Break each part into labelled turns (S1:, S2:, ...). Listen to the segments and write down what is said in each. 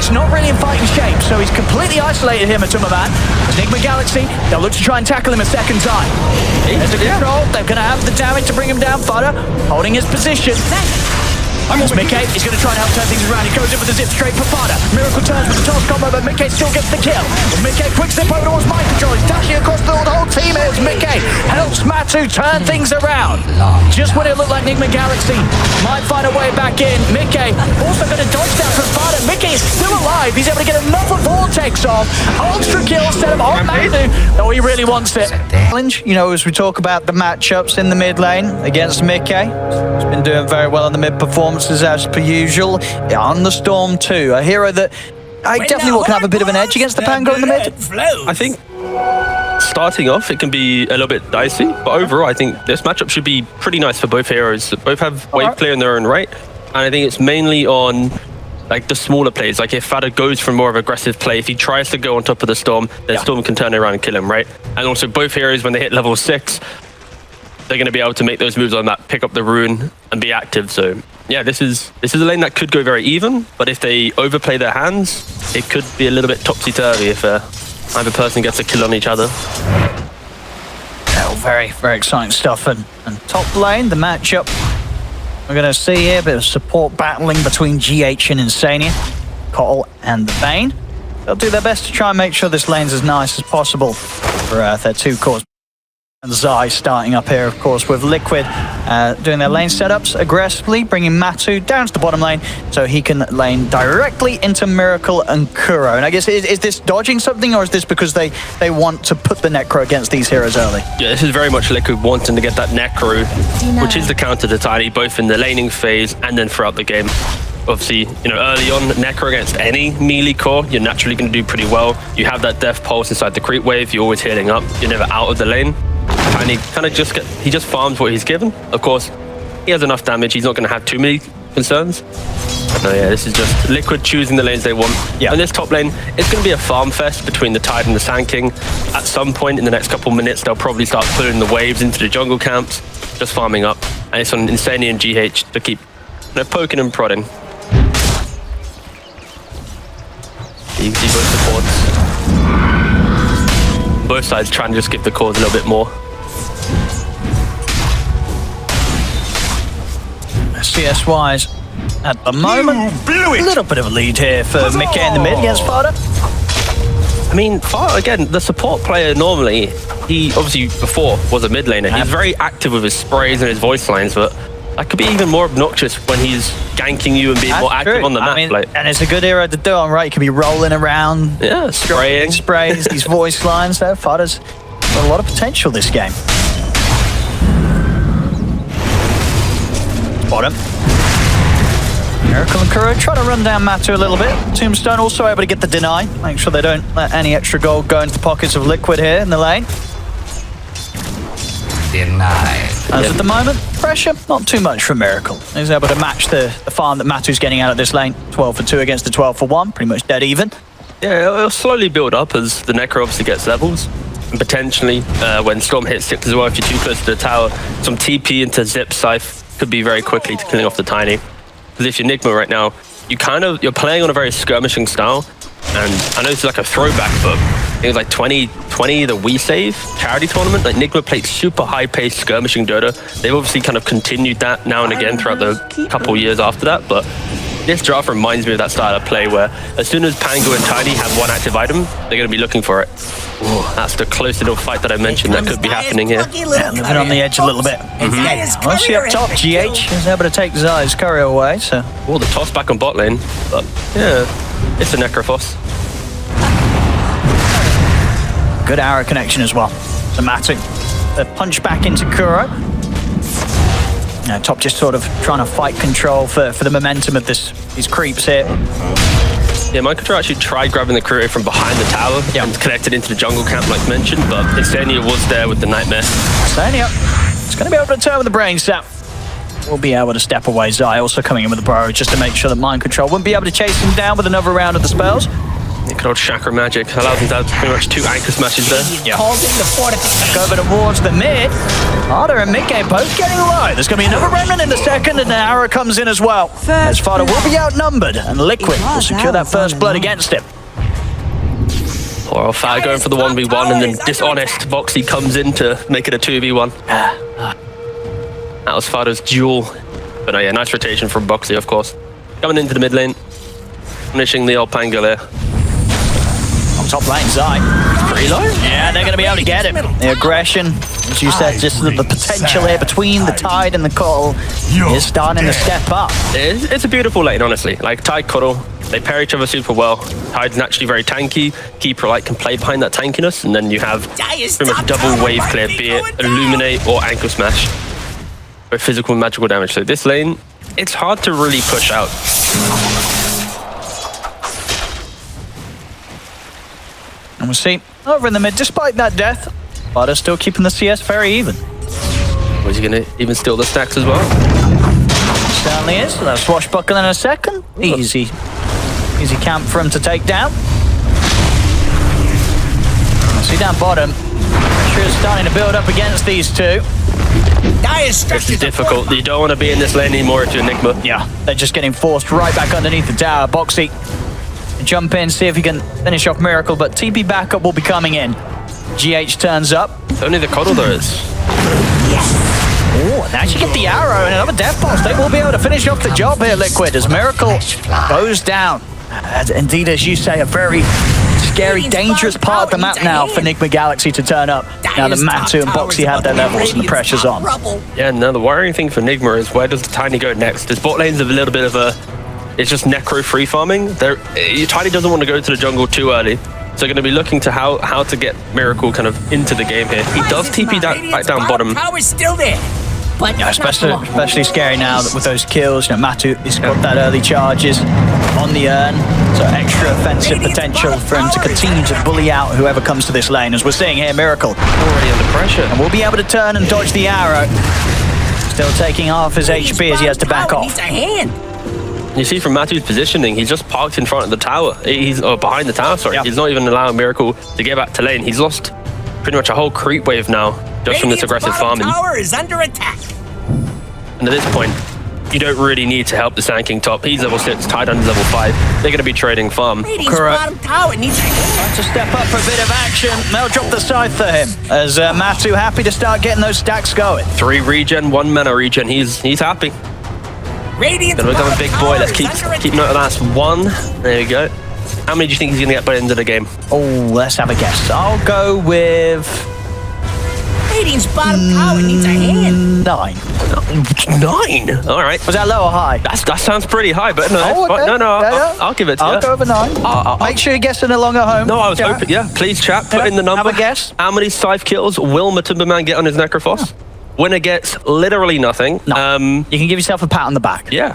S1: He's not really in fighting shape, so he's completely isolated him at Man. Nigma Galaxy, they'll look to try and tackle him a second time. There's the control, they're going to have the damage to bring him down. Fodder holding his position. As Mickey is going to try and help turn things around. He goes in with the zip straight for Fodder. Miracle turns with the toss combo, but Mickey still gets the kill. Mickey quick zip over towards mind control. He's dashing across the whole team here as Mickey helps Matu turn things around. Just when it looked like Nigma Galaxy might find a way back in, Mickey also going to dodge down from Fodder. Mickey is still alive. He's able to get another vortex off. Ultra kill set him on Matu. Oh, he really wants it.
S2: Challenge, you know, as we talk about the matchups in the mid lane against Mickey. He's been doing very well in the mid performances as per usual. On the Storm too, a hero that I definitely can have a bit of an edge against the Pango in the mid.
S3: I think starting off it can be a little bit dicey, but overall I think this matchup should be pretty nice for both heroes. Both have wave clear in their own right, and I think it's mainly on like the smaller plays. Like if Fodder goes for more of aggressive play, if he tries to go on top of the Storm, then Storm can turn it around and kill him, right? And also both heroes, when they hit level 6, they're going to be able to make those moves on that, pick up the rune and be active. So yeah, this is a lane that could go very even, but if they overplay their hands, it could be a little bit topsy-turvy if either person gets a kill on each other.
S2: Oh, very, very exciting stuff. And top lane, the matchup we're going to see here, a bit of support battling between GH and Insania, Cottle and the Bane. They'll do their best to try and make sure this lane's as nice as possible for their two cores. And Zai starting up here, of course, with Liquid doing their lane setups aggressively, bringing Matu down to the bottom lane so he can lane directly into Miracle and Kuro. And I guess, is this dodging something, or is this because they want to put the Necro against these heroes early?
S3: Yeah, this is very much Liquid wanting to get that Necro, which is the counter to Tiny, both in the laning phase and then throughout the game. Obviously, you know, early on, Necro against any melee core, you're naturally going to do pretty well. You have that death pulse inside the creep wave, you're always healing up, you're never out of the lane. And he kind of just farms what he's given. Of course, he has enough damage, he's not going to have too many concerns. So yeah, this is just Liquid choosing the lanes they want. Yeah. And this top lane, it's going to be a farm fest between the Tide and the Sand King. At some point in the next couple minutes, they'll probably start pulling the waves into the jungle camps, just farming up. And it's on Insania and GH to keep poking and prodding. You see both supports. Both sides trying to just give the cores a little bit more.
S2: CS-wise, at the moment, a little bit of a lead here for Mickey in the mid against Fodder.
S3: I mean, again, the support player normally, he obviously before was a mid laner. He's very active with his sprays and his voice lines, but that could be even more obnoxious when he's ganking you and being more active on the map. I mean,
S2: and it's a good hero to do on, right? You can be rolling around,
S3: spraying
S2: sprays, these voice lines there. Fodder's got a lot of potential this game. Bottom. Miracle and Kuro trying to run down Matu a little bit. Tombstone also able to get the deny. Make sure they don't let any extra gold go into the pockets of Liquid here in the lane.
S4: Denied.
S2: As at the moment, pressure, not too much from Miracle. He's able to match the farm that Matu's getting out of this lane. 12 for 2 against the 12 for 1, pretty much dead even.
S3: Yeah, it'll slowly build up as the Necro obviously gets levels. And potentially, when Storm hits 6 as well, if you're too close to the tower, some TP into Zip Scythe could be very quickly to killing off the Tiny. Because if you're Nigma right now, you're playing on a very skirmishing style. And I know it's like a throwback, but it was like 2020, the We Save charity tournament. Like Nigma played super high-paced skirmishing Dota. They've obviously kind of continued that now and again throughout the couple years after that. But this draft reminds me of that style of play where as soon as Pango and Tiny have one active item, they're going to be looking for it. Ooh, that's the close little fight that I mentioned that could be happening here.
S2: Yeah, moving on the edge a little bit. Mostly up top, GH is able to take Zai's courier away. So,
S3: the toss back on bot lane, but yeah, it's a Necrophos.
S2: Good arrow connection as well. So Matu, the punch back into Kuro. Top just sort of trying to fight control for the momentum of these creeps here.
S3: Yeah, Mind Control actually tried grabbing the Kuro from behind the tower and connected into the jungle camp like mentioned, but Insania was there with the Nightmare.
S2: Insania, it's going to be able to turn with the brain sap. We'll be able to step away. Zai also coming in with the burrow just to make sure that Mind Control wouldn't be able to chase him down with another round of the spells.
S3: Good old chakra magic allows him to have pretty much 2 anchor smashes there.
S1: Yeah. Back over towards the mid. Fada and mid-game both getting low. There's going to be another remnant in the second, and an arrow comes in as well. As Fada will be outnumbered, and Liquid will secure that first blood against him.
S3: Poor old Fada going for the 1v1, and then dishonest Boxy comes in to make it a 2v1. That was Fada's duel. But no, yeah, nice rotation from Boxy, of course. Coming into the mid lane, finishing the old Pangolier.
S1: On top lane, Zai.
S3: Pretty low.
S1: Yeah, they're going to be able to get him. The aggression, as you said, just the potential here between the Tide and the Coddle is starting to step up.
S3: It's a beautiful lane, honestly. Like, Tide, Coddle, they pair each other super well. Tide's naturally very tanky. Keeper can play behind that tankiness, and then you have pretty much double wave clear, be it Illuminate or Ankle Smash. With physical and magical damage. So this lane, it's hard to really push out.
S1: And we'll see over in the mid, despite that death, Fada still keeping the CS very even.
S3: Was he going to even steal the stacks as well?
S1: Certainly is. So that's swashbuckle in a second. Easy camp for him to take down. See down bottom. Pressure is starting to build up against these two.
S3: This is difficult. You don't want to be in this lane anymore if you're Nigma.
S1: Yeah, they're just getting forced right back underneath the tower. Boxy, jump in, see if he can finish off Miracle, but TP backup will be coming in. GH turns up.
S3: It's only the Coddle there is.
S1: Oh, and actually get the arrow and another death pulse. They will be able to finish off the job here, Liquid, as Miracle goes down. Indeed, as you say, a very scary, dangerous part of the map now for Nigma Galaxy to turn up. Now that Matu and Boxy have their levels and the pressure's on.
S3: Yeah, no, the worrying thing for Nigma is where does the Tiny go next? His bot lane's a little bit of a... It's just necro free farming. Tiny doesn't want to go to the jungle too early. So they're going to be looking to how to get Miracle kind of into the game here. He does TP back down bottom.
S4: Power's still there. But
S1: yeah, especially scary now that with those kills, Matu has got that early charges on the urn, so extra offensive potential for him to continue to bully out whoever comes to this lane. As we're seeing here, Miracle
S3: Already under pressure.
S1: and will be able to turn and dodge the arrow. Still taking half his HP as he has to back off.
S3: You see from Matu's positioning, he's just parked in front of the tower. He's behind the tower, sorry.
S1: Yep.
S3: He's not even allowing Miracle to get back to lane. He's lost pretty much a whole creep wave now, just from this aggressive farming.
S4: Tower is under attack.
S3: And at this point, you don't really need to help the Sand King top. He's level 6, Tide under level 5. They're going to be trading farm.
S1: Correct.
S4: Bottom tower needs
S1: To step up for a bit of action, they'll drop the scythe for him. As Matu happy to start getting those stacks going.
S3: 3 regen, 1 mana regen. He's happy.
S4: Radiant's
S3: Gonna become a
S4: bottom
S3: big
S4: tower
S3: boy. Let's
S4: is under
S3: keep
S4: attack.
S3: note of that. That's 1. There we go. How many do you think he's going to get by the end of the game?
S1: Oh, let's have a guess. I'll go with
S4: Radiant's bottom tower needs a hand.
S1: 9.
S3: 9? All right.
S1: Was that low or high?
S3: That sounds pretty high, but no.
S1: Oh, okay.
S3: No,
S1: Yeah.
S3: I'll give it to you.
S1: I'll go over 9. Make sure you're guessing along at home.
S3: No, I was
S1: Yeah.
S3: hoping. Yeah, please, chat. Put in the number.
S1: Have a guess.
S3: How many scythe kills will Matumba Man get on his Necrophos? Winner gets literally nothing.
S1: No. You can give yourself a pat on the back.
S3: Yeah.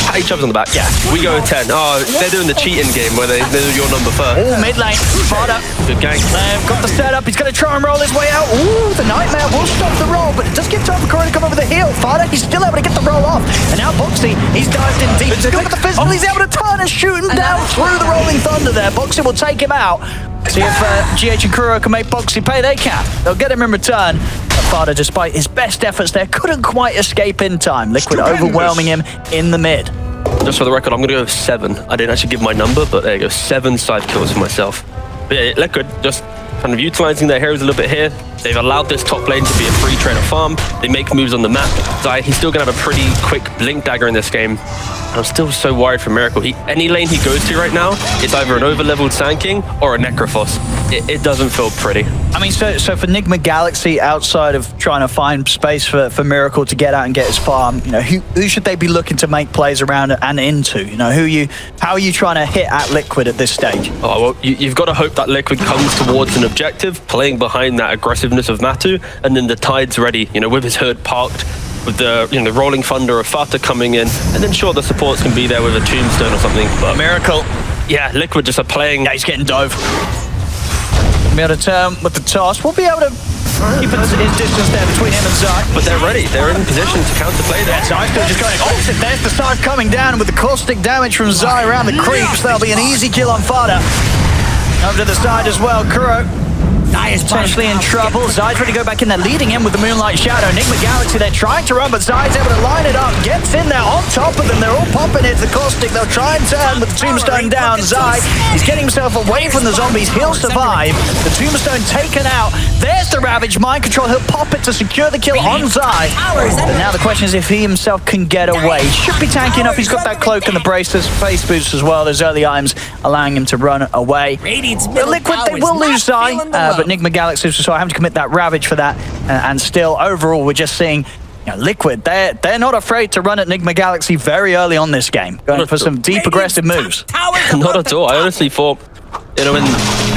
S3: Pat each other on the back. Yeah. We go 10. Oh, they're doing the cheating game where they do your number first.
S1: Oh, mid lane. Fada.
S3: Good gang.
S1: Got the setup. He's going to try and roll his way out. Ooh, the Nightmare will stop the roll, but it does give time for Corey to come over the heel. Fada, he's still able to get the roll off. And now Boxy, he's dived in deep. He's got the physical. He's able to turn and shoot him down through the Rolling Thunder there. Boxy will take him out. See if GH and Kuro can make Boxy pay. They can. They'll get him in return. But Fada, despite his best efforts there, couldn't quite escape in time. Liquid overwhelming him in the mid.
S3: Just for the record, I'm going to go with 7. I didn't actually give my number, but there you go. 7 side kills for myself. But yeah, Liquid just kind of utilizing their heroes a little bit here. They've allowed this top lane to be a free trade farm. They make moves on the map. Zai, he's still going to have a pretty quick blink dagger in this game. And I'm still so worried for Miracle. Any lane he goes to right now, it's either an over-leveled Sand King or a Necrophos. It doesn't feel pretty.
S1: I mean, so for Nigma Galaxy, outside of trying to find space for Miracle to get out and get his farm, you know, who should they be looking to make plays around and into? You know, how are you trying to hit at Liquid at this stage?
S3: Oh, well, you've got to hope that Liquid comes towards an objective, playing behind that aggressiveness of Matu, and then the Tide's ready, you know, with his hood parked, with the the rolling thunder of Fata coming in, and then sure, the supports can be there with a tombstone or something, but
S1: Miracle.
S3: yeah, Liquid just are playing.
S1: Yeah, he's getting dove. Be able to turn with the toss. We'll be able to keep his distance there between him and Zai.
S3: But they're ready. They're in position to counterplay there.
S1: Zai still just going opposite. There's the scythe coming down with the caustic damage from Zai around the creeps. That'll be an easy kill on Fada.
S2: Over to the side as well, Kuro.
S4: Dire's
S2: Potentially in trouble. Zai's ready to go back in there, leading in with the Moonlight Shadow. Nigma Galaxy, they're trying to run, but Zai's able to line it up, gets in there on top of them. They're all popping into the caustic. They'll try and turn with the Tombstone down. Zai, he's getting himself away from the zombies. He'll survive. The Tombstone taken out. There's the Ravage. Mind Control, he'll pop it to secure the kill on Zai. But now the question is if he himself can get away. He should be tanky enough. He's got that cloak and the bracelets, face boots as well. Those early items allowing him to run away. The Liquid, they will lose Zai, but Nigma Galaxy, so I have to commit that Ravage for that. And still, overall, we're just seeing Liquid, they're not afraid to run at Nigma Galaxy very early on this game, going for some deep aggressive moves.
S3: Not at all. I honestly thought, when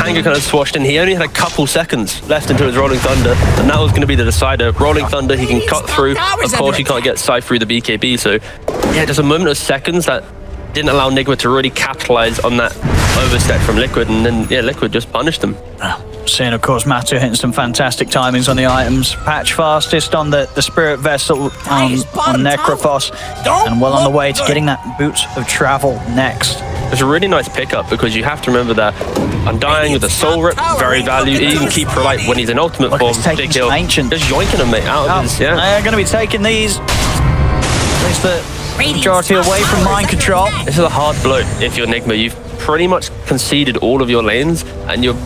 S3: Anger kind of swashed in, he only had a couple seconds left into his Rolling Thunder, and that was going to be the decider. Rolling Thunder, he can cut through. Of course, he can't get Sai through the BKB, so yeah, just a moment of seconds that didn't allow Nigma to really capitalize on that overstep from Liquid, and then, yeah, Liquid just punished them.
S2: Seeing, of course, Matu hitting some fantastic timings on the items. Patch fastest on the Spirit Vessel on Necrophos, and well on the way to getting that Boots of Travel next.
S3: It's a really nice pickup because you have to remember that Undying with a Soul Rip, very value. Even Keep for Light when he's in ultimate form, big kill.
S2: Ancient.
S3: Just yoinking him, mate, out of his, yeah.
S2: They're going to be taking these, at least the majority away from Mind Control.
S3: This is a hard blow if you're Nigma. You've pretty much conceded all of your lanes, and you're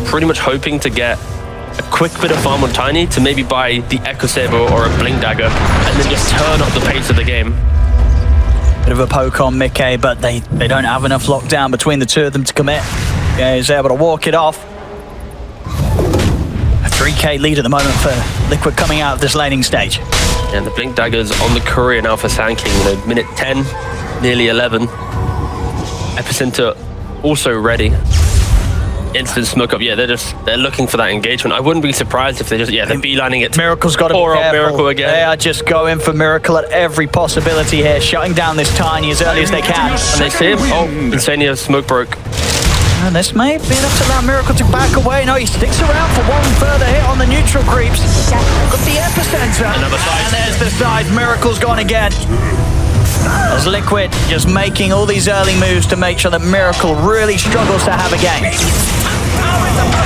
S3: pretty much hoping to get a quick bit of farm on Tiny to maybe buy the Echo Saber or a Blink Dagger, and then just turn up the pace of the game.
S2: Bit of a poke on Mickey, but they don't have enough lockdown between the two of them to commit. Yeah, he's able to walk it off. A 3k lead at the moment for Liquid coming out of this laning stage.
S3: And the Blink Daggers on the Courier now for Sand King, minute 10, nearly 11. Epicenter also ready. Instant smoke up. Yeah, they're looking for that engagement. I wouldn't be surprised if they're beelining it.
S2: Miracle's got to be careful.
S3: Miracle again.
S2: They are just going for Miracle at every possibility here, shutting down this Tiny as early as they can.
S3: And they see him. Oh, Insania smoke broke.
S2: And this may be enough to allow Miracle to back away. No, he sticks around for one further hit on the neutral creeps. Got the epicenter.
S3: Another side.
S2: And there's the side. Miracle's gone again. As Liquid just making all these early moves to make sure that Miracle really struggles to have a game.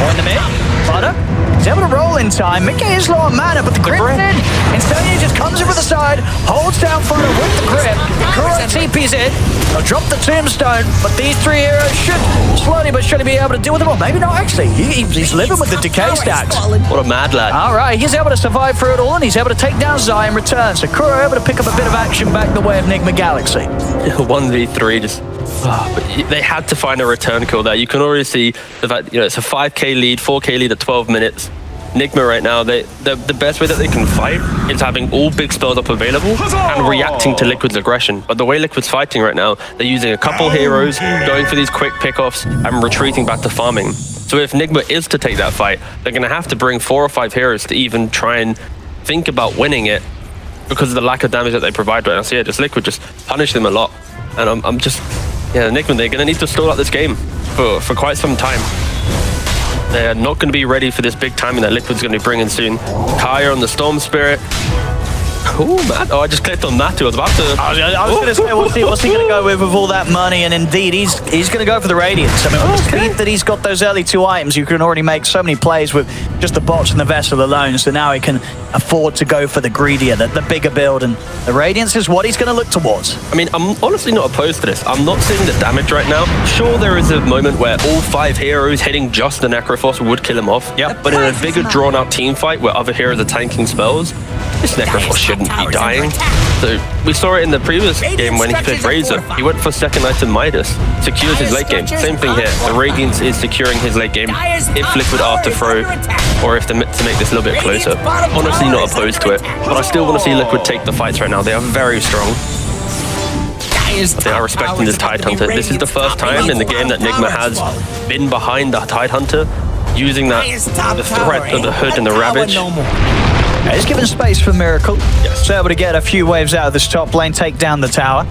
S2: Or in the mid, Butter, he's able to roll in time. Mickey is low on mana, but the grip's in. Insania just comes in with the side, holds down Butter with the grip. Kuro TP's in. They'll drop the Tombstone, but these three heroes should slowly but surely be able to deal with them. Or maybe not, actually. He's living with the decay stacks.
S3: What a mad lad.
S2: All right, he's able to survive through it all, and he's able to take down Zai in return. So Kuro able to pick up a bit of action back the way of Nigma Galaxy.
S3: 1v3 just... but they had to find a return kill there. You can already see the fact, it's a 5k lead, 4k lead at 12 minutes. Nigma right now, the best way that they can fight is having all big spells up available and reacting to Liquid's aggression. But the way Liquid's fighting right now, they're using a couple heroes, going for these quick pickoffs and retreating back to farming. So if Nigma is to take that fight, they're going to have to bring 4 or 5 heroes to even try and think about winning it because of the lack of damage that they provide right now. So yeah, just Liquid just punish them a lot. And I'm just... Yeah, Nigma, they're going to need to stall out this game for quite some time. They're not going to be ready for this big timing that Liquid's going to be bringing soon. Kaya on the Storm Spirit. Oh, man. Oh, I just clicked on Matu. I was about to...
S2: I was going to say, what's he going to go with all that money? And indeed, he's going to go for the Radiance. I mean, with the speed that he's got those early 2 items, you can already make so many plays with just the bots and the Vessel alone. So now he can afford to go for the greedier, the bigger build. And the Radiance is what he's going to look towards.
S3: I mean, I'm honestly not opposed to this. I'm not seeing the damage right now. Sure, there is a moment where all 5 heroes hitting just the Necrophos would kill him off.
S2: Yep.
S3: But in a bigger, drawn-out team fight where other heroes are tanking spells, this Necrophos shouldn't be dying. So we saw it in the previous game when he played Razor. He went for second item Midas, secures his late game. Same thing here. The Radiance is securing his late game if Liquid are to throw, or if to make this a little bit closer. Honestly not opposed to it, but I still want to see Liquid take the fights right now. They are very strong. But they are respecting this Tidehunter. This is the first time in the game that Nigma has been behind the Tidehunter, using the threat of the Hood and the Ravage.
S2: Yeah, he's given space for Miracle. Yes. So able to get a few waves out of this top lane, take down the tower.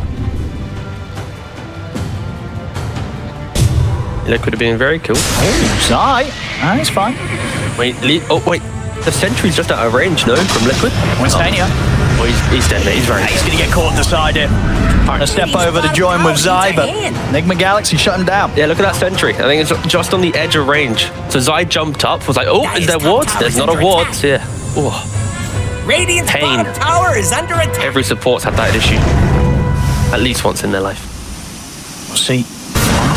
S3: Liquid have been very cool.
S2: Oh, Zai. It's fine.
S3: Wait, oh, wait. The sentry's just out of range, no, from Liquid.
S2: Winsania.
S3: Oh, he's dead, mate. He's very
S2: He's going to get caught inside it. Trying to step over to join with Zai, but Nigma Galaxy shut him down.
S3: Yeah, look at that sentry. I think it's just on the edge of range. So Zai jumped up, was like, oh, is there wards? There's not a ward. Yeah. Oh,
S4: Radiant's
S3: Pain.
S4: bottom tower is under attack.
S3: every support's had that issue at least once in their life.
S2: We'll see.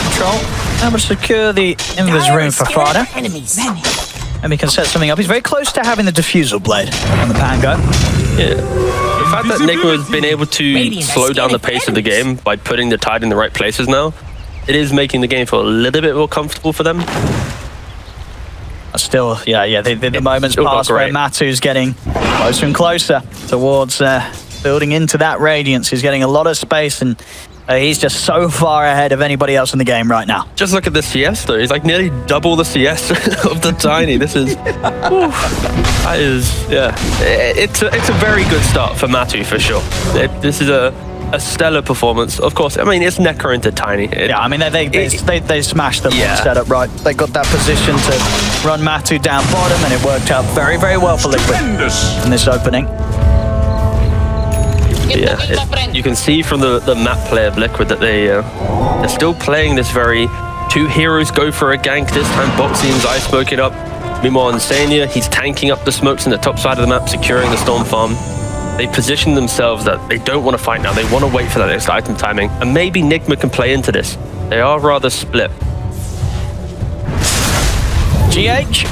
S2: Control. Able to secure the invis room for Fada.
S4: Enemies.
S2: And we can set something up. He's very close to having the diffusal blade on the Pango.
S3: Yeah. The fact that Nigma has been able to slow down the pace of the game by putting the tide in the right places now, it is making the game feel a little bit more comfortable for them.
S2: Still, the moment's
S3: still not
S2: passed where
S3: great.
S2: Matu's getting closer and closer towards building into that radiance. He's getting a lot of space, and he's just so far ahead of anybody else in the game right now.
S3: Just look at the CS though. He's like nearly double the CS of the Tiny. This is, that is, yeah. It's a very good start for Matu for sure. This is a stellar performance. Of course, I mean it's Necro into Tiny.
S2: I mean they smashed the
S3: Yeah.
S2: setup right. They got that position to run Matu down bottom, and it worked out very, very well for Liquid in this opening.
S3: Yeah, you can see from the map play of Liquid that they're still playing this very two heroes go for a gank. This time Boxy and Zai smoke it up. Meanwhile, Insania, he's tanking up the smokes in the top side of the map, securing the Storm Farm. They position themselves that they don't want to fight now. They want to wait for that next item timing. And maybe Nigma can play into this. They are rather split.
S2: GH.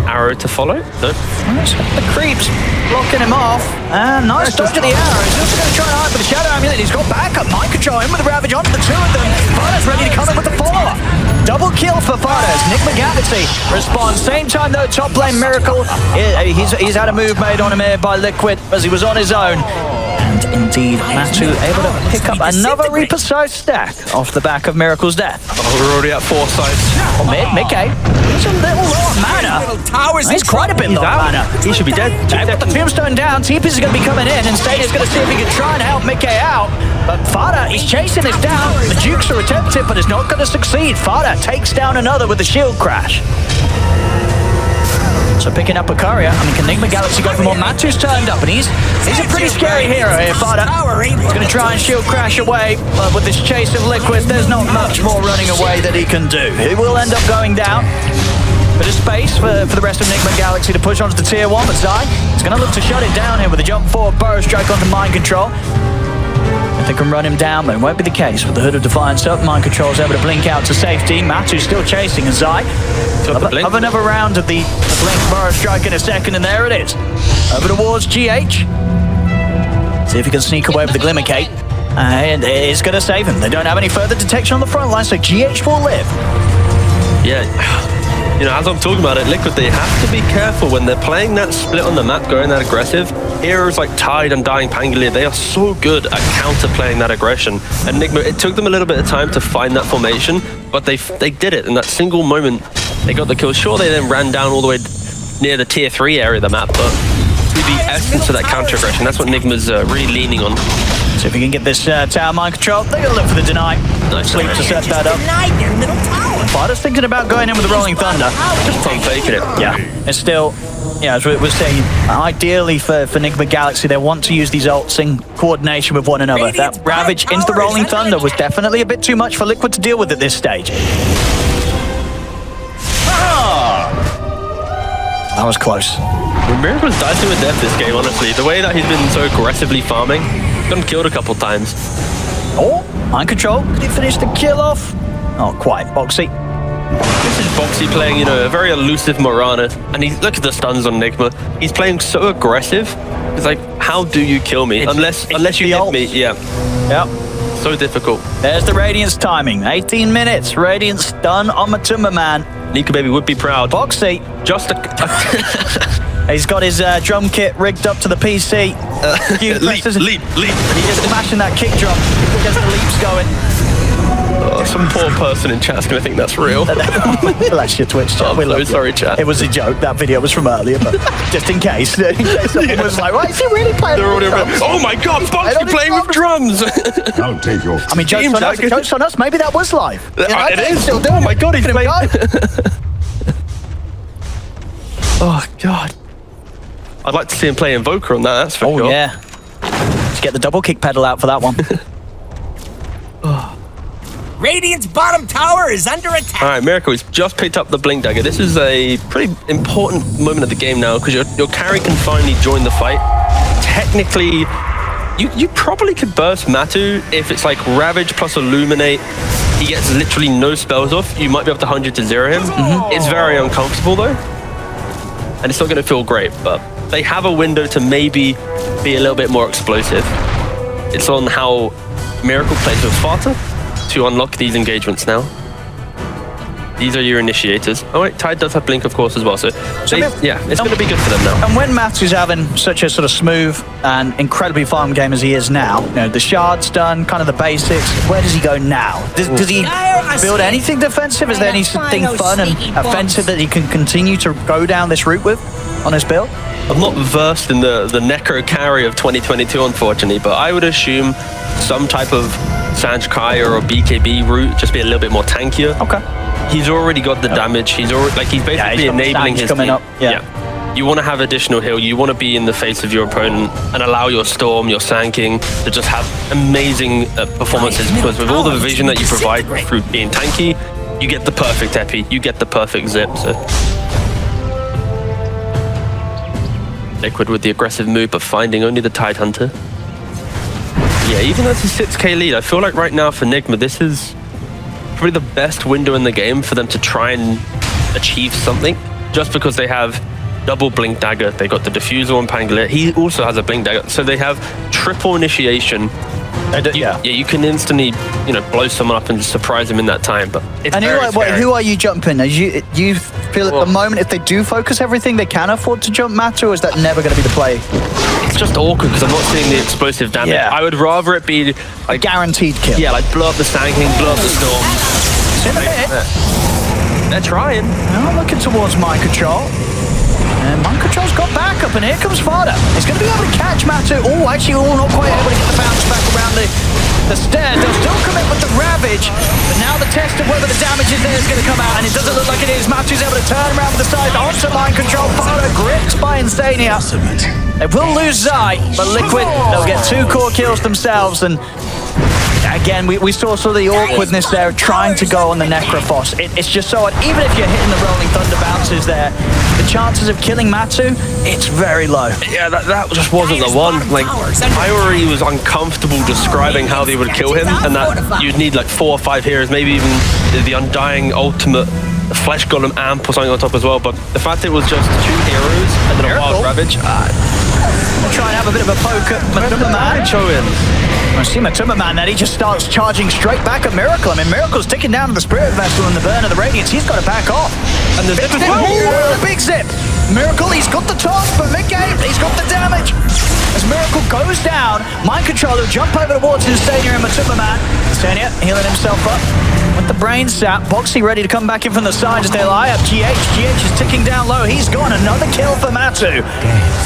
S3: Arrow to follow? No.
S2: The creeps blocking him off. And nice dodge of the arrow. He's also going to try and hide for the Shadow Amulet. He's got backup. Mind control in with the Ravage onto the two of them. Fada's ready to come in with the follow-up. Double kill for Fada. Nigma Galaxy responds. Same time though, top lane Miracle. He's had a move made on him here by Liquid as he was on his own. And indeed, Matu able to pick up another Reaper Size stack off the back of Miracle's death.
S3: Oh, we're already at 4 sides.
S2: Oh, Mickey. He's a little low on mana. He's quite a bit low on mana.
S3: He should be dead.
S2: They've got the tombstone down. TP's is going to be coming in, and Stadia's going to see if he can try and help Mickey out. But Fada, he's chasing this down. The Dukes are attempting, but it's not going to succeed. Fada takes down another with the shield crash. So picking up a courier. I mean, can Nigma Galaxy go for more? Matu's turned up, and he's a pretty scary hero here, Fada. He's going to try and shield crash away, but with this chase of Liquid, there's not much more running away that he can do. He will end up going down. Bit of space for the rest of Nigma Galaxy to push onto the tier 1, but Zai is going to look to shut it down here with a jump forward burrow strike onto mind control. If they can run him down, but it won't be the case with the Hood of Defiance up. Mind control is able to blink out to safety. Matu's still chasing, and Zai have another round of the blink burrow strike in a second, and there it is. Over towards GH. See if he can sneak away with the Glimmer Cape. And it's going to save him. They don't have any further detection on the front line, so GH will live.
S3: Yeah. You know, as I'm talking about it, Liquid, they have to be careful when they're playing that split on the map, going that aggressive. Heroes like Tide and Dying Pangolier, they are so good at counter-playing that aggression. And Nigma, it took them a little bit of time to find that formation, but they did it in that single moment. They got the kill. Sure, they then ran down all the way near the tier 3 area of the map, but to the essence of that counter-aggression, that's what Nigma's really leaning on.
S2: So if we can get this tower mind control, they're going to look for the deny.
S3: Nice
S2: Sleep to set that up.
S4: Denied their middle tower.
S2: Fada's thinking about going in with the Rolling Thunder.
S3: Just pump faking it.
S2: Yeah, it's still, as we were saying, ideally for Nigma Galaxy, they want to use these ults in coordination with one another. That Ravage into the Rolling Thunder was definitely a bit too much for Liquid to deal with at this stage. That was close.
S3: Miracle's dicing with death this game, honestly. The way that he's been so aggressively farming, he's gotten killed a couple times.
S2: Oh, mind control. Did he finish the kill off? Not quite. Boxy.
S3: This is Boxy playing, you know, a very elusive Morana. And look at the stuns on Nigma. He's playing so aggressive. It's like, how do you kill me? Unless you hit me. Yeah.
S2: Yep.
S3: So difficult.
S2: There's the Radiance timing. 18 minutes. Radiance done on Matumba Man.
S3: Nika Baby would be proud.
S2: Boxy.
S3: Just a...
S2: He's got his drum kit rigged up to the PC.
S3: leap.
S2: He's just smashing that kick drum. Gets the leaps going.
S3: Some poor person in chat's gonna think that's real.
S2: That's your Twitch chat.
S3: I'm so sorry, chat.
S2: It was a joke. That video was from earlier, but just in case someone was like, "Why is he really playing?"
S3: Oh my God, Boxy playing with drums!
S5: I'll take your...
S2: I mean, jokes on us. Maybe that was live.
S3: It is.
S2: Still doing
S3: Oh my God, he's playing.
S2: it.
S3: Oh God. I'd like to see him play Invoker on that, that's for sure.
S2: Oh, yeah. Let's get the double kick pedal out for that one.
S4: Radiant's bottom tower is under attack.
S3: All right, Miracle, he's just picked up the Blink Dagger. This is a pretty important moment of the game now because your carry can finally join the fight. Technically, you probably could burst Matu if it's like Ravage plus Illuminate. He gets literally no spells off. You might be able to 100 to 0 him. It's very uncomfortable though. And it's not going to feel great, but they have a window to maybe be a little bit more explosive. It's on how Miracle plays with Fata to unlock these engagements now. These are your initiators. Oh wait, Tide does have Blink, of course, as well. So yeah, it's going to be good for them now.
S2: And when Matu's having such a sort of smooth and incredibly farm game as he is now, you know, the shard's done, kind of the basics. Where does he go now? Does he build anything defensive? Is there anything fun and offensive that he can continue to go down this route with on his build?
S3: I'm not versed in the Necro carry of 2022, unfortunately, but I would assume some type of Sanj Kai or a BKB route, just be a little bit more tankier.
S2: Okay.
S3: He's already got the damage. He's basically enabling his
S2: coming
S3: team.
S2: up. Yeah.
S3: You want to have additional heal. You want to be in the face of your opponent and allow your Storm, your Sand King to just have amazing performances, because with all the vision that you provide through being tanky, you get the perfect epi, you get the perfect zip. So Liquid with the aggressive move, but finding only the Tide Hunter. Yeah, even though it's a 6k lead, I feel like right now for Nigma, this is probably the best window in the game for them to try and achieve something, just because they have double Blink Dagger, they got the Diffusal on Pangolier, he also has a Blink Dagger, so they have triple initiation. You can instantly, blow someone up and just surprise him in that time. But it's
S2: and who are you jumping? You feel at the moment if they do focus everything, they can afford to jump Matu, or is that never going to be the play?
S3: It's just awkward because I'm not seeing the explosive damage.
S2: Yeah.
S3: I would rather it be
S2: a guaranteed kill.
S3: Yeah, like blow up the Sand King, blow up the Storm.
S2: It's in a bit.
S3: They're trying.
S2: Now looking towards Mind Control. And Mind Control's got backup, and here comes Fada. He's going to be able to catch Matu. Oh, actually, not quite able to get the bounce back around the stairs. They'll still commit with the Ravage, but now the test of whether the damage is there is going to come out, and it doesn't look like it is. Matu's able to turn around with the side onto Mind Control. Fada gripped by Insania. They will lose Zai, but Liquid, they'll get 2 core kills themselves, and again, we saw sort of the awkwardness there of trying to go on the Necrophos. It's just so odd. Even if you're hitting the Rolling Thunder bounces there, the chances of killing Matu, it's very low.
S3: Yeah, that just wasn't the one. Like, I already was uncomfortable describing how they would kill him, and that you'd need like 4 or 5 heroes, maybe even the Undying ultimate Flesh Golem amp or something on top as well. But the fact it was just 2 heroes and then a Wild Ravage.
S2: We'll try and have a bit of a poke at Matuma Man. I see Matuma Man then, he just starts charging straight back at Miracle. I mean, Miracle's ticking down to the Spirit Vessel and the burn of the Radiance. He's got to back off. And the zip as well. Big zip. Miracle, he's got the toss, but mid-game, he's got the damage. As Miracle goes down, Mind Control will jump over towards Insania and Matuma Man. Insania healing himself up with the brain sap. Boxy ready to come back in from the side as they lie up. GH is ticking down low. He's gone. Another kill for Matu.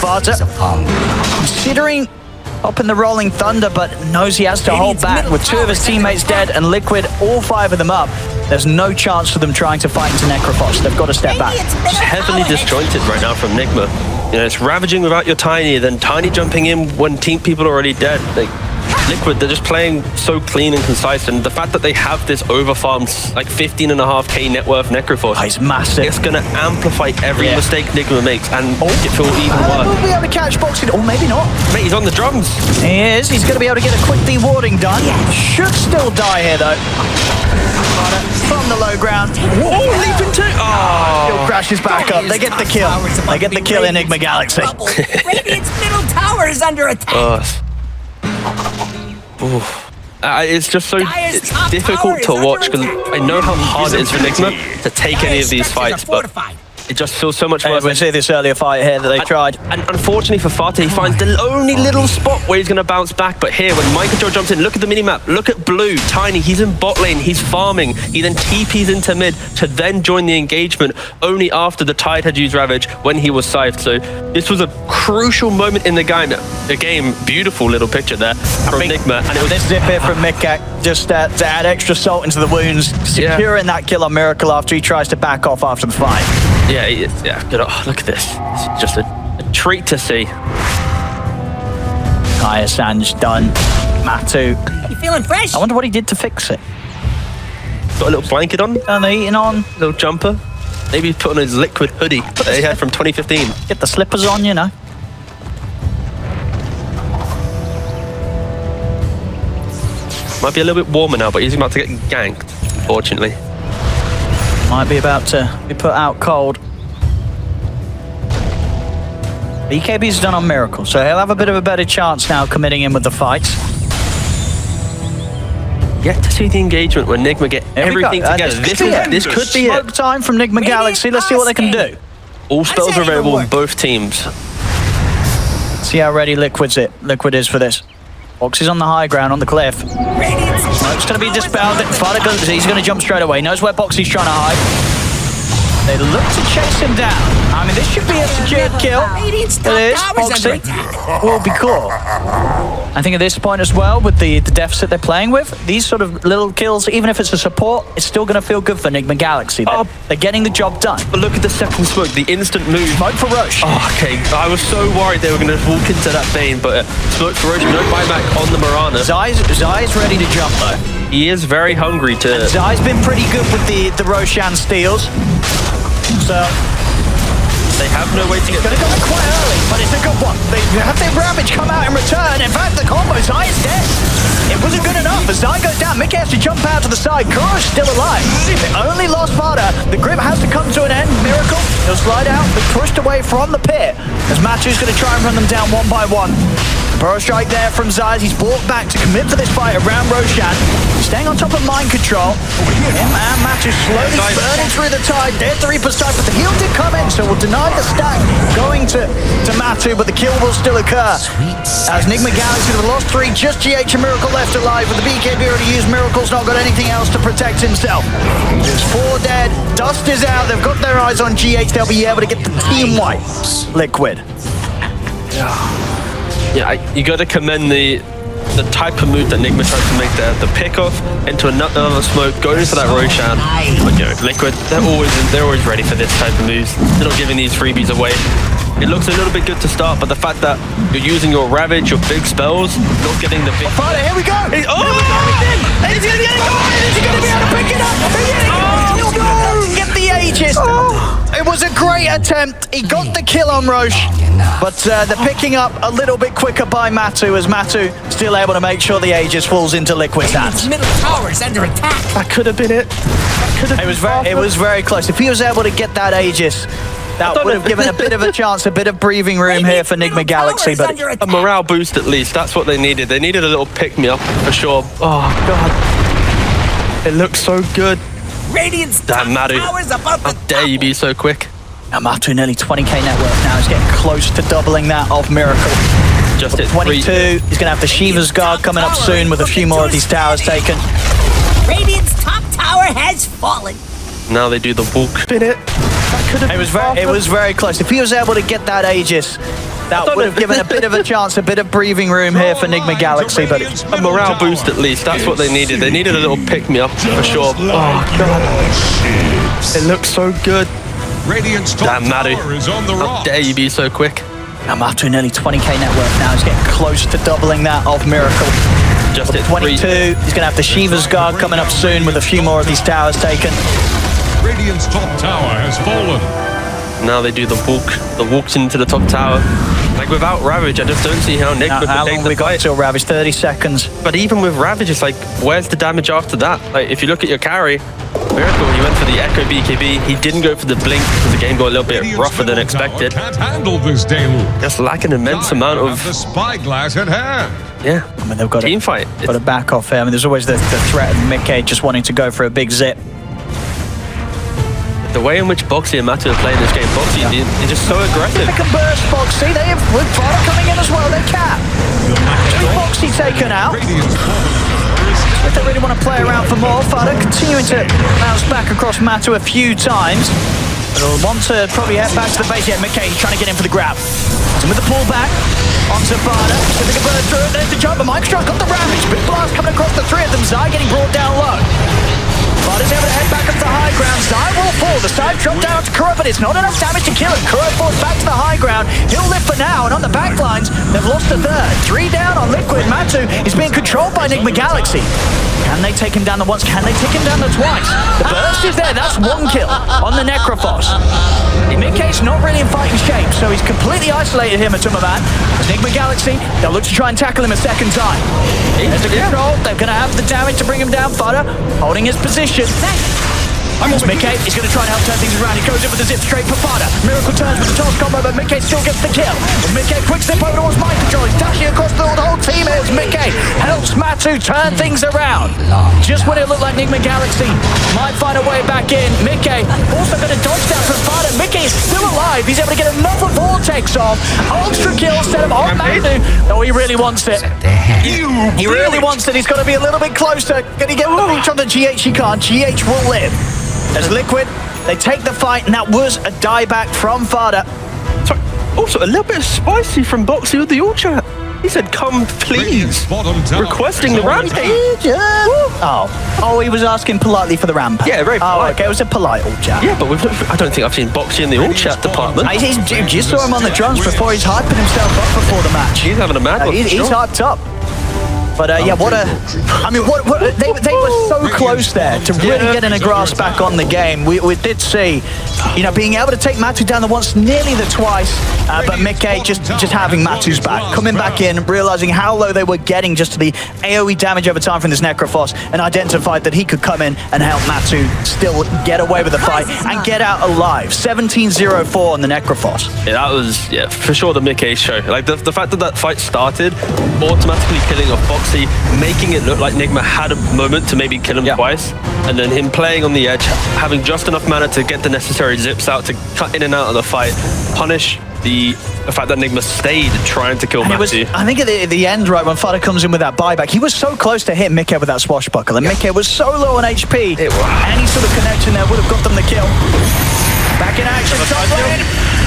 S2: Fata considering popping the Rolling Thunder, but knows he has to hold back with 2 of his teammates dead and Liquid, all 5 of them up. There's no chance for them trying to fight into Necrophos. They've got to step back.
S3: It's heavily disjointed right now from Nigma. It's ravaging without your Tiny, then Tiny jumping in when people are already dead. Liquid, they're just playing so clean and concise, and the fact that they have this overfarmed, like 15.5k net worth Necrophos,
S2: it's massive.
S3: It's going to amplify every mistake Nigma makes and make it feel even worse.
S2: Will be able to catch Boxy, or maybe not.
S3: Mate, he's on the drums.
S2: He is. He's going to be able to get a quick dewarding done. Should still die here, though. From the low ground.
S3: Whoa, leaping too.
S2: Still crashes back up. They get the kill. They get the kill in Nigma Galaxy.
S4: Radiant's middle tower is under attack.
S3: It's just so difficult to watch because I know how hard it is for Nigma to take any of these fights, but it just feels so much worse.
S2: We see this earlier fight here that they tried.
S3: And unfortunately for Fata, he finds the only little spot where he's going to bounce back. But here, when Mind Control jumps in, look at the minimap. Look at Blue, Tiny. He's in bot lane. He's farming. He then TPs into mid to then join the engagement only after the Tide had used Ravage when he was scythed. So this was a crucial moment in the game. Beautiful little picture there from Nigma. And it was
S2: this zip here from Mikak just to add extra salt into the wounds, securing that kill on Miracle after he tries to back off after the fight.
S3: Yeah, good. Oh, look at this. It's just a a treat to see.
S2: Tire Sanj done. Matu.
S4: You feeling fresh?
S2: I wonder what he did to fix it.
S3: Got a little blanket on,
S2: And the eating on.
S3: little jumper. Maybe he's put on his liquid hoodie that he had from 2015.
S2: Get the slippers on, you know.
S3: Might be a little bit warmer now, but he's about to get ganked, fortunately.
S2: Might be about to be put out cold. BKB's done on Miracle, so he'll have a bit of a better chance now committing in with the fights.
S3: Yet to see the engagement when Nigma get
S2: Here we go.
S3: everything together. This could be
S2: Smoke
S3: it.
S2: time from Nigma Galaxy. Let's see what they can do.
S3: All spells
S4: that
S3: are
S4: even
S3: available in
S4: work?
S3: both teams.
S2: See how ready Liquid is for this. Fox is on the high ground on the cliff. Smoke's going to be dispelled. Fada goes, he's going to jump straight away. Knows where Boxy's trying to hide. They look to chase him down. I mean, this should be a secured kill.
S4: Radiant's top
S2: It is.
S4: tower's under
S2: Boxy
S4: attack.
S2: will be caught. I think at this point as well, with the deficit they're playing with, these sort of little kills, even if it's a support, it's still going to feel good for Nigma Galaxy. They're getting the job done.
S3: But look at the second smoke, the instant move.
S2: Smoke for Roche.
S3: Oh, okay, I was so worried they were going to walk into that Bane, but smoke for Roach, no buyback on the Mirana.
S2: Zai's ready to jump though.
S3: He is very hungry to...
S2: Zai's been pretty good with the Roshan steals. So
S3: They have no way to get...
S2: gonna go in quite early, but it's a good one. They have their Ravage come out in return. In fact, the combo, Zai is dead. It wasn't good enough. As Zai goes down, Mickey has to jump out to the side. Kuro's still alive. They only lost Vada. The grip has to come to an end. Miracle, he'll slide out, but pushed away from the pit. As Matu's gonna try and run them down one by one. Burrow strike there from Zai. He's brought back to commit for this fight around Roshan. Staying on top of mind control. Him and Matu slowly burning through the tide. There's the Reaper's side, but the heal did come in, so we'll deny the stack going to Matu, but the kill will still occur. As Nigma Galaxy have lost 3, just GH and Miracle left alive, with the BKB already used. Miracle's not got anything else to protect himself. There's 4 dead. Dust is out. They've got their eyes on GH. They'll be able to get the team wipe. Liquid.
S3: Yeah, you got to commend the type of move that Nigma tried to make there. The pickoff into another smoke, going into that Roshan. But you know, Liquid, they're always ready for this type of moves. They're not giving these freebies away. It looks a little bit good to start, but the fact that you're using your Ravage, your big spells, not getting the big...
S2: Fada, here we go!
S3: Oh!
S2: Is he going to be able to pick it up? No! Get the Aegis! It was a great attempt. He got the kill on Roche, but the picking up a little bit quicker by Matu, as Matu still able to make sure the Aegis falls into Liquid's hands.
S4: Middle tower is under attack.
S3: That could have been it.
S2: It was very close. If he was able to get that Aegis, that would have given a bit of a chance, a bit of breathing room here for Nigma Galaxy, but
S3: A morale boost at least. That's what they needed. They needed a little pick-me-up for sure. Oh, God. It looks so good.
S4: Radiant's
S3: Damn,
S4: top
S3: Matu.
S4: tower's above the
S3: How dare you be so quick?
S2: now Matu nearly 20k net worth now. He's getting close to doubling that of Miracle.
S3: Just hit
S2: 22.
S3: 3.
S2: He's going to have the Shiva's Guard coming up soon with a few more of these towers taken.
S4: Radiant's top tower has fallen.
S3: Now they do the walk. Did it? That could have
S2: It was very close. If he was able to get that Aegis, that would have given a bit of a chance, a bit of breathing room here for Nigma Galaxy, but
S3: A morale boost at least. That's what they needed. They needed a little pick-me-up for sure. Oh, God. It looks so good.
S5: Radiant's top
S3: Damn, Matu.
S5: tower is on the
S3: How
S5: rock.
S3: dare you be so quick?
S2: now Matu nearly 20k net worth now. He's getting close to doubling that of Miracle.
S3: Just hit
S2: 22.
S3: 3.
S2: He's going to have the Shiva's Guard coming up soon with a few more of these towers taken.
S5: Radiant's top tower has fallen.
S3: Now they do the walk into the top tower. Like without Ravage, I just don't see how Nigma
S2: Now,
S3: could
S2: how
S3: take
S2: long
S3: the
S2: we got
S3: fight.
S2: till Ravage? 30 seconds.
S3: But even with Ravage, it's like, where's the damage after that? Like, if you look at your carry, Miracle, he went for the Echo BKB. He didn't go for the Blink because the game got a little bit
S5: Radiant's
S3: rougher than
S5: middle tower
S3: expected.
S5: Can't handle this deluge.
S3: Just like an immense amount
S5: Have the
S3: of,
S5: spyglass at hand.
S3: yeah,
S2: I mean, they've got
S3: team fight.
S2: got to back off here. I mean, there's always the threat of Mickey just wanting to go for a big zip.
S3: The way in which Boxy and Matu are playing this game, Boxy, they're just so aggressive.
S2: They can burst Boxy. They have with Vada coming in as well. They can. With Boxy taken out.
S5: Radiant's bottom tower is
S2: If they really want to play around for more, Vada continuing to bounce back across Matu a few times. But he'll want to probably head back to the base. Yeah, Mickey trying to get in for the grab. So with the pullback onto Vada. So they can burst through it. There's the jump. But Microstrike got the Ravage. Big blast coming across the 3 of them. Zai getting brought down low. Vada's able to head back up to high ground. Zai will fall. The side
S1: drop down to Kuro, but it's not enough damage to kill him. Kuro falls back to the high ground. He'll live for now, and on the back lines, they've lost a third. 3 down on Liquid. Matu is being controlled by Nigma Galaxy. Can they take him down the once? Can they take him down the twice? The burst is there. That's 1 kill on the Necrophos. In mid-case, not really in fighting shape, so he's completely isolated here, Matumaman. Nigma Galaxy, they'll look to try and tackle him a second time. There's the control. They're going to have the damage to bring him down. Fodder holding his position. It's Mickey. He's going to try and help turn things around. He goes in with the zip straight for Fodder. Miracle turns with the toss combo, but Mickey still gets the kill. Mickey quick zip over towards mind control. He's dashing across the whole team. It's Mickey helps Matu turn things around. Just when it looked like Nigma Galaxy might find a way back in, Mickey also going to dodge down from Fodder. Mickey is still alive. He's able to get another vortex off. Ultra kill instead of on Matu. Oh, he really wants it. He really wants it. He's got to be a little bit closer. Can he get the reach on the GH? He can't. GH will live. As Liquid, they take the fight, and that was a dieback from Fodder.
S3: Sorry. Also, a little bit spicy from Boxy with the ult chat. He said, come please. Requesting the rampage.
S2: Oh, he was asking politely for the rampage.
S3: Yeah, very polite.
S2: Oh, okay, it was a polite ult chat.
S3: Yeah, but I don't think I've seen Boxy in the ult chat department.
S2: You saw him on the drums before. He's hyping himself up before the match.
S3: He's having a mad one.
S2: He's hyped up. But yeah, they were so close there to really getting a grasp back on the game. We did see, being able to take Matu down the once, nearly the twice, but Mickey just having Matu's back, coming back in, realizing how low they were getting just to the AoE damage over time from this Necrophos, and identified that he could come in and help Matu still get away with the fight and get out alive. 17-0-4 on the Necrophos.
S3: Yeah, that was, for sure the Mickey show. Like, the fact that fight started, automatically killing a Foxy, making it look like Nigma had a moment to maybe kill him twice, and then him playing on the edge, having just enough mana to get the necessary zips out to cut in and out of the fight, punish the fact that Nigma stayed trying to kill Matu.
S2: I think at the end, right, when Fodder comes in with that buyback, he was so close to hit Mickey with that swashbuckle, and Mickey was so low on HP. Any sort of connection there would have got them the kill. Back in action, top lane.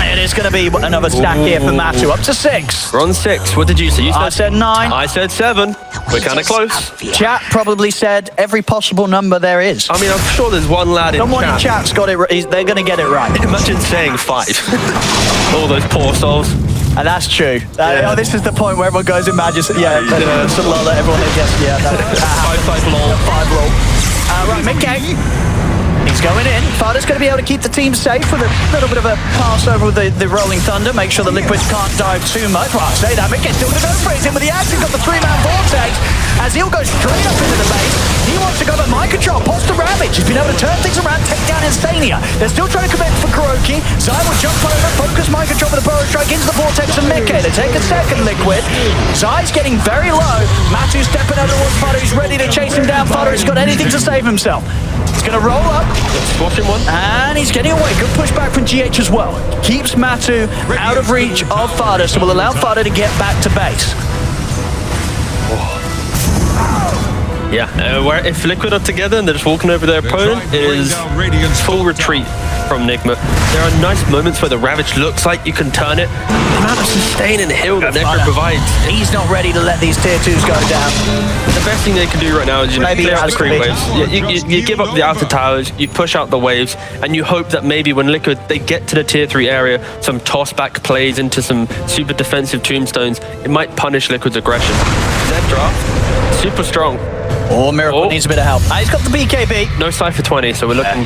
S2: It is going to be another stack here for Matu, up to 6.
S3: We're on 6. What did you say?
S2: I said 9.
S3: I said 7. We're kind of close.
S2: Chat probably said every possible number there is.
S3: I mean, I'm sure there's one lad in
S2: Someone in chat's got it. They're going to get it right.
S3: Imagine saying 5. All those poor souls.
S2: And that's true. This is the point where everyone goes, imagine. Yeah, it's a lot that everyone gets. Yeah,
S3: 5 lol.
S2: 5 lol. Right, Mickey. He's going in. Fodder's going to be able to keep the team safe with a little bit of a pass over with the Rolling Thunder. Make sure the Liquids can't dive too much. Well, I say that. Mickey's still going to go for it. He's in with the axe. He's got the 3-man vortex. As he'll go straight up into the base. He wants to go for mind control. Pops the Ravage. He's been able to turn things around, take down Insania. They're still trying to commit for Kuroki. Zai will jump over, focus mind control with the Burrow Strike into the vortex of Mickey. They take a second, Liquid. Zai's getting very low. Matu's stepping over towards Fodder. He's ready to chase him down. Fodder has got anything to save himself. He's going to roll up.
S3: Squashing one.
S1: And he's getting away. Good pushback from GH as well. Keeps Matu out of reach of Fodder, so will allow Fodder to get back to base.
S3: Yeah, where if Liquid are together and they're just walking over their opponent, it is full retreat from Nigma. There are nice moments where the Ravage looks like you can turn it. The amount of sustain and heal that Necro provides.
S2: He's not ready to let these tier 2s go down.
S3: The best thing they can do right now is clear out the creep waves. You give up the outer towers, you push out the waves, and you hope that maybe when Liquid, they get to the tier 3 area, some toss-back plays into some super defensive tombstones, it might punish Liquid's aggression. That draft, super strong.
S2: Miracle needs a bit of help. He's got the BKB.
S3: No Cypher 20, so we're looking...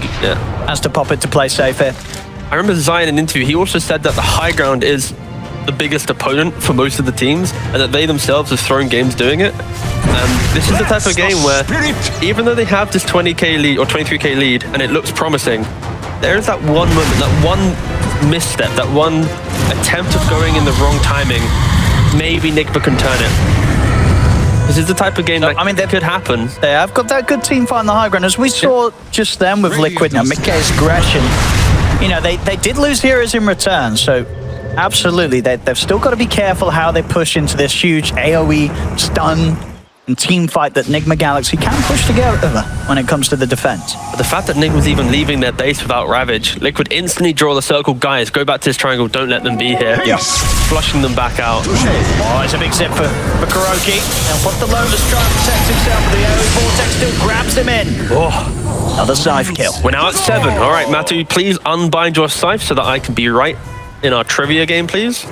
S2: Has to pop it to play safe here.
S3: I remember Zai in an interview, he also said that the high ground is the biggest opponent for most of the teams, and that they themselves have thrown games doing it. And this is the type of game where, even though they have this 20k lead or 23k lead, and it looks promising, there is that one moment, that one misstep, that one attempt of going in the wrong timing. Maybe Nigma can turn it. This is the type of game that could happen.
S2: They have got that good team fight on the high ground, as we saw just then with Liquid. Now, Mickey's aggression, they did lose heroes in return, so absolutely, they've still got to be careful how they push into this huge AoE stun and team fight that Nigma Galaxy can push together when it comes to the defense.
S3: But the fact that Nigma's even leaving their base without Ravage, Liquid instantly draw the circle. Guys, go back to this triangle, don't let them be here.
S2: Yes.
S3: Flushing them back out.
S2: Oh, it's a big zip for Kuroki. And what the Lotus trying to protect himself, but the AoE vortex still grabs him in. Another Scythe kill.
S3: We're now at 7. All right, Matu, please unbind your Scythe so that I can be right in our trivia game, please.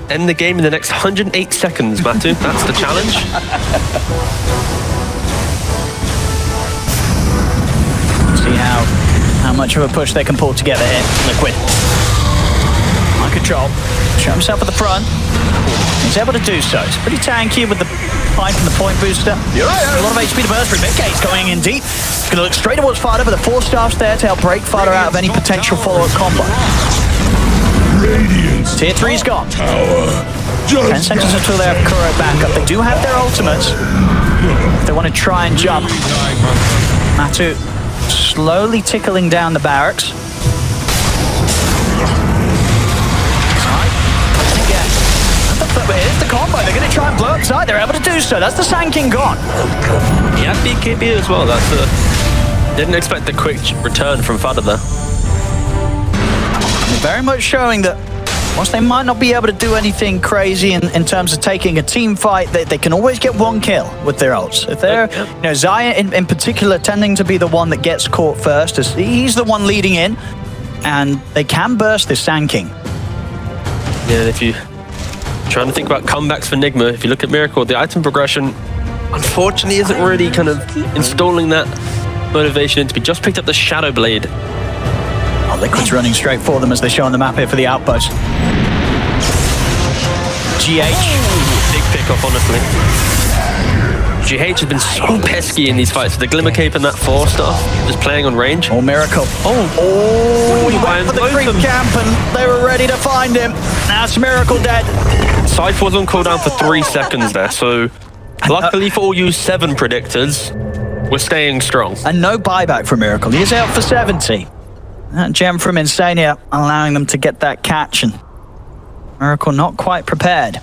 S3: End the game in the next 108 seconds, Matu. That's the challenge.
S2: See how much of a push they can pull together here. Liquid. On control. Show himself at the front. He's able to do so. It's pretty tanky with the pipe and the point booster. A lot of HP to burst for Midgate's going in deep. He's going to look straight towards Fada, but the 4 staffs there to help break Fada out of any potential follow-up combo. Tier 3's gone. 10 seconds until they have Kuro back up. They do have their ultimates. If they want to try and jump. Matu slowly tickling down the barracks. Here's the combo. They're going to try and blow up side. They're able to do so. That's the Sand King gone.
S3: Yeah, BKB as well. Didn't expect the quick return from Fada there.
S2: Very much showing that whilst they might not be able to do anything crazy in terms of taking a team fight, they can always get 1 kill with their ults. If they're, you know, Xayah in particular tending to be the one that gets caught first, as he's the one leading in, and they can burst this Sand King.
S3: Yeah, if you trying to think about comebacks for Nigma, if you look at Miracle, the item progression unfortunately isn't really kind of installing that motivation into me. Just picked up the Shadow Blade.
S2: Oh, Liquid's running straight for them as they show on the map here for the outpost. GH.
S3: Big pick-up, honestly. GH has been so pesky in these fights. The Glimmer Cape and that 4-star just playing on range.
S2: Oh, Miracle. Oh, he went for the creep camp and they were ready to find him. Now it's Miracle dead.
S3: Scythe was on cooldown for 3 seconds there, so luckily for all you 7 predictors, we're staying strong.
S2: And no buyback for Miracle. He is out for 70. That gem from Insania allowing them to get that catch, and Miracle not quite prepared.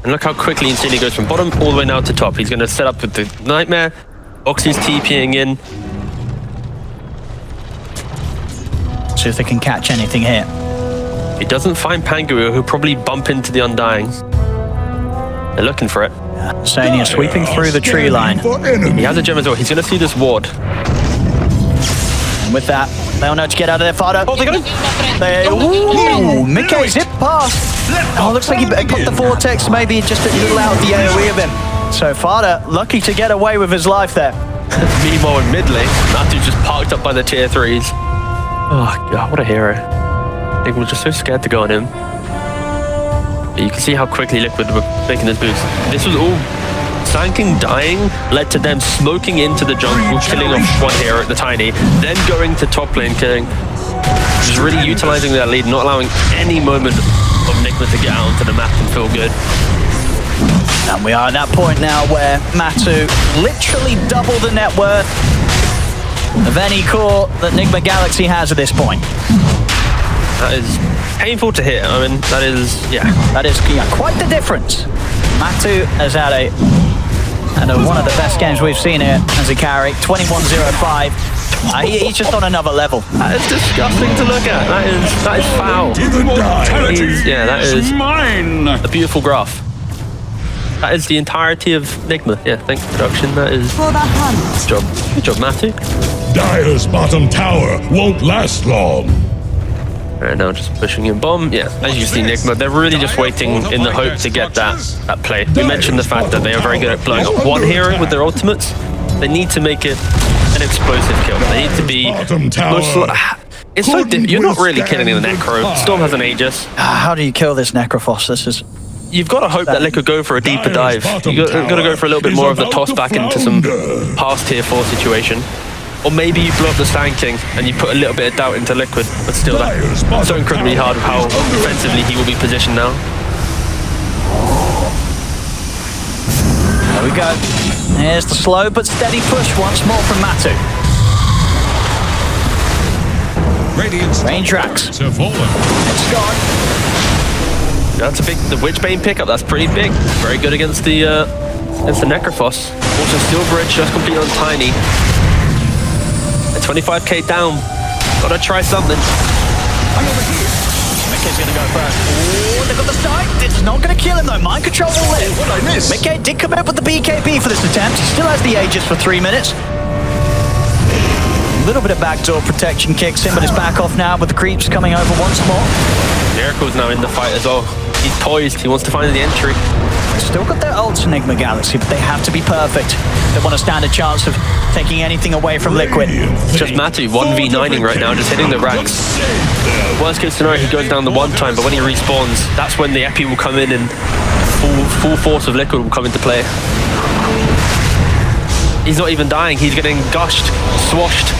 S3: And look how quickly Insania goes from bottom all the way now to top. He's going to set up with the Nightmare. Oxy's TPing in.
S2: See if they can catch anything here.
S3: If he doesn't find Pangu, he'll probably bump into the Undying. They're looking for it.
S2: Insania sweeping through the tree line.
S3: He has a gem as well. He's going to see this ward.
S2: And with that, they'll know to get out of their Fada.
S3: Oh, they got it!
S2: Ooh, Mickey zip past. Oh, looks like he put the Vortex maybe just a little out of the AoE of him. So Fada, lucky to get away with his life there.
S3: Meanwhile in mid lane, Matu just parked up by the tier 3s. Oh god, what a hero. They were just so scared to go on him. But you can see how quickly Liquid were making this boost. This was all Sand King dying led to them smoking into the jungle, killing off 1 hero at the Tiny, then going to top lane, killing. Just really utilizing their lead, not allowing any moment of Nigma to get out onto the map and feel good.
S2: And we are at that point now where Matu literally double the net worth of any core that Nigma Galaxy has at this point.
S3: That is painful to hear. I mean, that is,
S2: That is quite the difference. Matu has had one of the best games we've seen here as a carry, 21-0-5. He's just on another level.
S3: That is disgusting to look at. That is foul. That is
S5: mine.
S3: a beautiful graph. That is the entirety of Nigma. Yeah, thanks production. That is good job. Good job, Matu.
S5: Dire's bottom tower won't last long.
S3: Right now, just pushing in bomb. Yeah, as you see, Nigma, they're really just waiting in the hope to get that play. We mentioned the fact that they are very good at blowing up 1 hero with their ultimates. They need to make it an explosive kill. They need to be it's so difficult. You're not really killing the Necro. Storm has an Aegis.
S2: How do you kill this Necrophos? This is...
S3: You've got to hope that Liquid go for a deeper dive. You've got to go for a little bit more of the toss back into some past tier 4 situation. Or maybe you blow up the Sand King and you put a little bit of doubt into Liquid, but still that's so incredibly hard with how defensively he will be positioned now.
S2: There we go. Here's the slow but steady push once more from Matu. Range racks.
S5: It's fallen.
S2: It's gone.
S3: That's a big, the Witchbane pickup, that's pretty big. Very good against the Necrophos. Also Steel Bridge just completed on Tiny. At 25k down. Gotta try something.
S2: I'm over here. Mickey's gonna go first. Oh, they got the start. It's not gonna kill him though. Mind control will live.
S5: What did I miss?
S2: Mickey did come out with the BKB for this attempt. He still has the Aegis for 3 minutes. little bit of backdoor protection kicks in, but it's back off now with the creeps coming over once more.
S3: Miracle's now in the fight as well. He's poised. He wants to find the entry.
S2: Still got their ults, Nigma Galaxy, but they have to be perfect. They want to stand a chance of taking anything away from Liquid.
S3: Just Matu 1v9ing right now, just hitting the racks. Worst case scenario, he goes down the one time, but when he respawns, that's when the epi will come in and full force of Liquid will come into play. He's not even dying. He's getting gushed, swashed,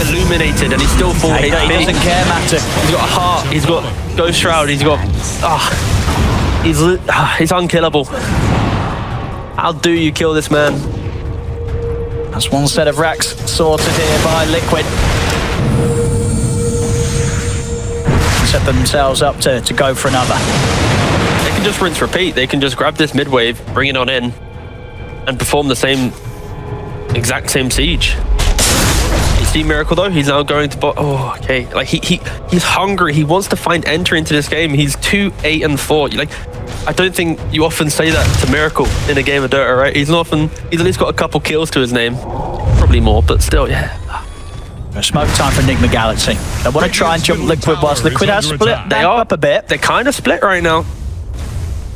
S3: illuminated, and he's still full HP.
S2: He doesn't care, Matu.
S3: He's got a heart. He's got Ghost Shroud. He's got... He's unkillable. How do you kill this man?
S2: That's one set of racks sorted here by Liquid. Set themselves up to go for another.
S3: They can just rinse repeat. They can just grab this mid wave, bring it on in, and perform the exact same siege. You see Miracle though? He's now going to bot. Oh, okay. Like he's hungry. He wants to find entry into this game. He's 2, 8, and 4. Like, I don't think you often say that to Miracle in a game of Dota, right? He's at least got a couple kills to his name. Probably more, but still, yeah.
S2: Smoke time for Nigma Galaxy. They want to try and jump Liquid whilst Liquid has split back up a bit.
S3: They're kind of split right now.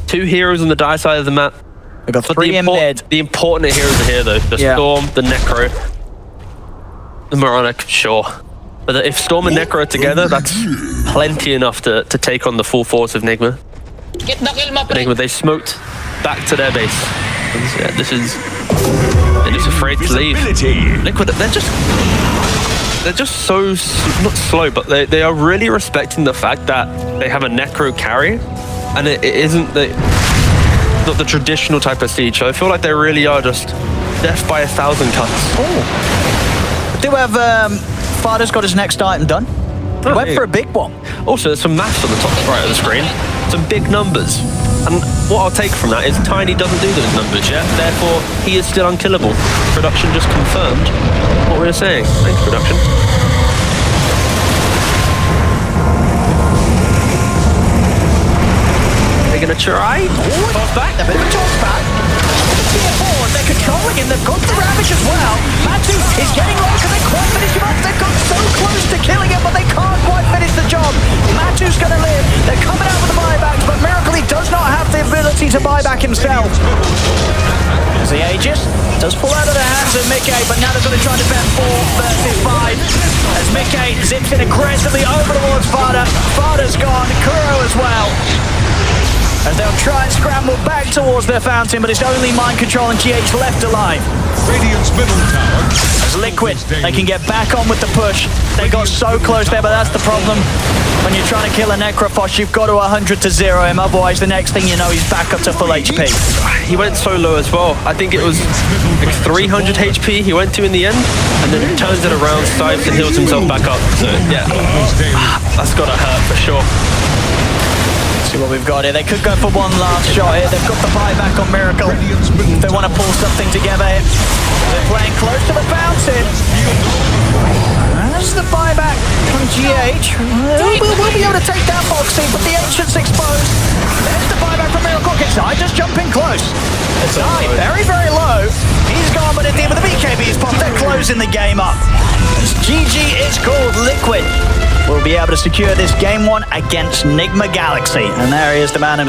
S3: 2 heroes on the die side of the map.
S2: We've got 3 in mid.
S3: The important heroes are here though. The Storm, the Necro, the Moronic, sure. But if Storm and Necro are together, that's plenty enough to take on the full force of Nigma. Nigma, they smoked back to their base. Yeah, they're just afraid to leave. Liquid, they're just so, not slow, but they are really respecting the fact that they have a Necro carry, and it isn't not the traditional type of siege. So I feel like they really are just death by 1,000 cuts.
S2: Oh. Do we have Fada's got his next item done? Went for a big one.
S3: Also, there's some maths on the top right of the screen. Some big numbers. And what I'll take from that is Tiny doesn't do those numbers yet. Therefore, he is still unkillable. Production just confirmed what we were saying. Thanks, production. They're going to try.
S2: Toss back. A bit of a toss back. They're controlling him. They've got the Ravage as well. Matu is getting low. Can they quite finish him up? They've got so close to killing him, but they can't quite finish the job. Matu's going to live. They're coming out with the buybacks, but Miracle does not have the ability to buy back himself. As the Aegis does fall out of the hands of Mickey, but now they're going to try to defend 4 versus 5. As Mickey zips in aggressively over towards Fada. Fada's gone. Kuro as well. As they'll try and scramble back towards their fountain, but it's only Mind Control and GH left alive.
S5: Radiant's middle tower.
S2: As Liquid, they can get back on with the push. They got so close there, but that's the problem. When you're trying to kill a Necrophos, you've got to 100 to 0 him, otherwise the next thing you know, he's back up to full HP.
S3: He went so low as well. I think it was like 300 HP he went to in the end, and then he turns it around, dives and heals himself back up. So yeah, that's gotta hurt for sure.
S2: See what we've got here. They could go for one last shot here. They've got the buyback on Miracle. They want to pull something together here. They're playing close to the fountain. As the buyback from GH. We'll be able to take down Foxy, but the Ancient's exposed. There's the buyback from Miracle. Zai just jumping close. Zai very, very low. He's gone, but at the end of the BKB is popped. They're closing the game up. GG is called. Liquid will be able to secure this game 1 against Nigma Galaxy. And there he is, the man himself.